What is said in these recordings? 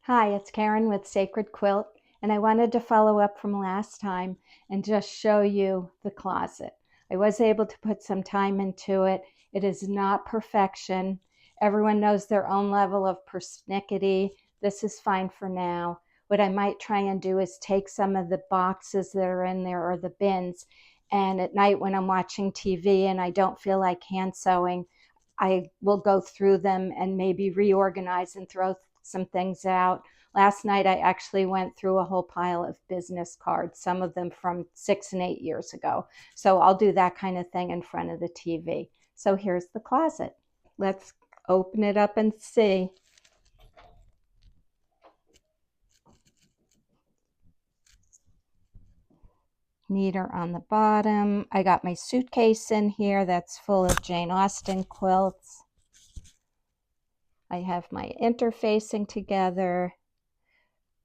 Hi, it's Karen with Sacred Quilt, and I wanted to follow up from last time and just show you the closet. I was able to put some time into it. It is not perfection. Everyone knows their own level of persnickety. This is fine for now. What I might try and do is take some of the boxes that are in there or the bins, and at night when I'm watching TV and I don't feel like hand sewing, I will go through them and maybe reorganize and throw some things out. Last night, I actually went through a whole pile of business cards, some of them from 6 and 8 years ago. So I'll do that kind of thing in front of the TV. So here's the closet. Let's open it up and see. Neater on the bottom. I got my suitcase in here that's full of Jane Austen quilts. I have my interfacing together.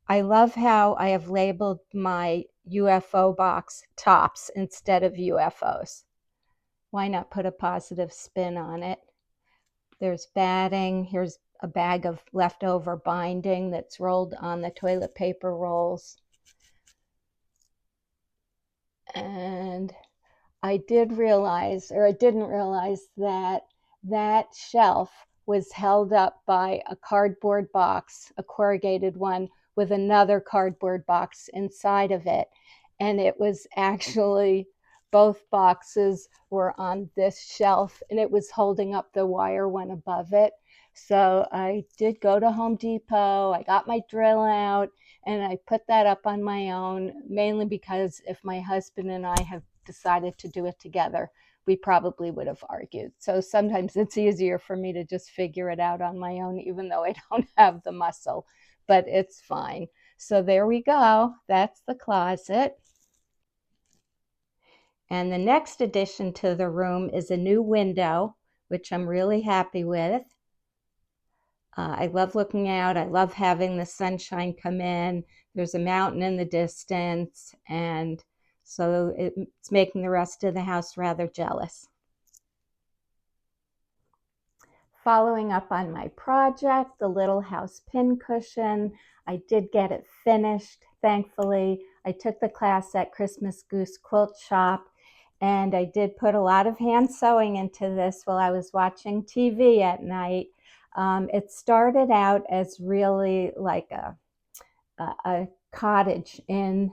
I love how I have labeled my UFO box tops instead of UFOs. Why not put a positive spin on it? There's batting. Here's a bag of leftover binding that's rolled on the toilet paper rolls. And I didn't realize that that shelf was held up by a cardboard box, a corrugated one with another cardboard box inside of it. And it was actually, both boxes were on this shelf and it was holding up the wire one above it. So I did go to Home Depot. I got my drill out and I put that up on my own, mainly because if my husband and I have decided to do it together, we probably would have argued. So sometimes it's easier for me to just figure it out on my own, even though I don't have the muscle, but it's fine. So there we go. That's the closet. And the next addition to the room is a new window, which I'm really happy with. I love looking out. I love having the sunshine come in. There's a mountain in the distance, and so it's making the rest of the house rather jealous. Following up on my project, the little house pincushion, I did get it finished, thankfully. I took the class at Christmas Goose Quilt Shop, and I did put a lot of hand sewing into this while I was watching TV at night. It started out as really like a cottage in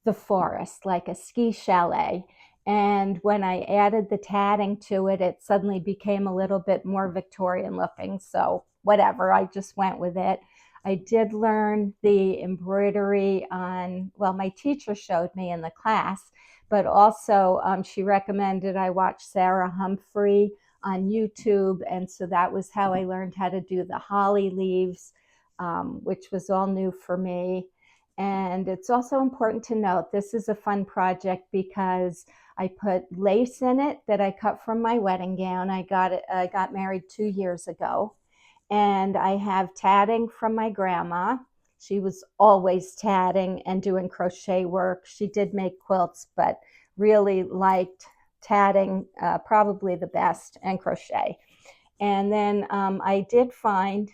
the forest, like a ski chalet. And when I added the tatting to it, it suddenly became a little bit more Victorian looking. So whatever, I just went with it. I did learn the embroidery on, well, my teacher showed me in the class, but also she recommended I watch Sarah Humphrey on YouTube. And so that was how I learned how to do the holly leaves, which was all new for me. And it's also important to note this is a fun project because I put lace in it that I cut from my wedding gown. I got married 2 years ago. And I have tatting from my grandma. She was always tatting and doing crochet work. She did make quilts, but really liked tatting probably the best, and crochet. And then I did find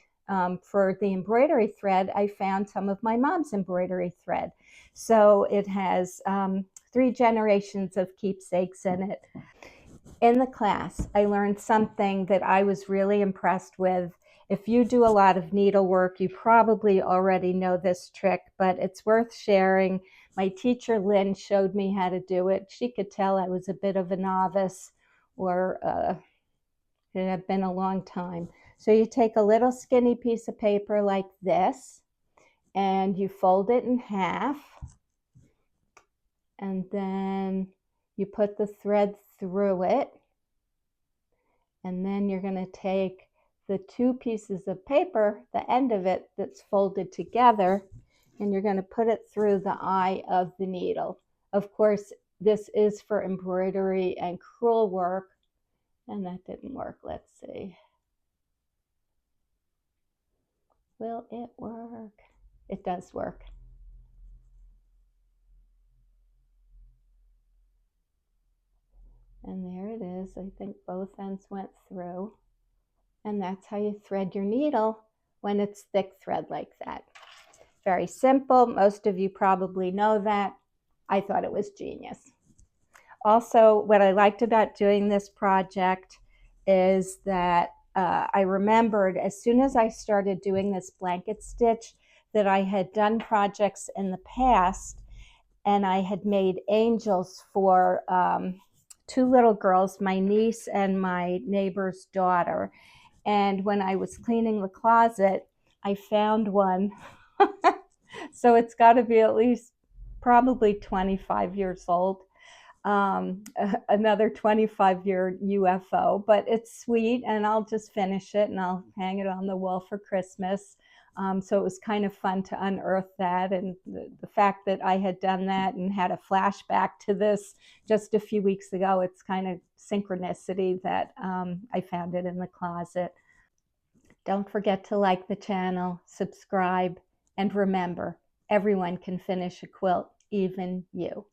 for the embroidery thread, I found some of my mom's embroidery thread. So it has 3 generations of keepsakes in it. In the class, I learned something that I was really impressed with. If you do a lot of needlework, you probably already know this trick, but it's worth sharing. My teacher, Lynn, showed me how to do it. She could tell I was a bit of a novice, or it had been a long time. So you take a little skinny piece of paper like this, and you fold it in half, and then you put the thread through it, and then you're going to take the 2 pieces of paper, the end of it that's folded together, and you're going to put it through the eye of the needle. Of course, this is for embroidery and crewel work, and that didn't work. Let's see. Will it work? It does work. And there it is. I think both ends went through. And that's how you thread your needle when it's thick thread like that. Very simple. Most of you probably know that. I thought it was genius. Also, what I liked about doing this project is that I remembered as soon as I started doing this blanket stitch that I had done projects in the past, and I had made angels for two little girls, my niece and my neighbor's daughter. And when I was cleaning the closet, I found one. So it's got to be at least probably 25 years old. Another 25-year UFO, but it's sweet, and I'll just finish it and I'll hang it on the wall for Christmas. So it was kind of fun to unearth that, and the fact that I had done that and had a flashback to this just a few weeks ago, it's kind of synchronicity that I found it in the closet. Don't forget to like the channel, subscribe, and remember, everyone can finish a quilt, even you.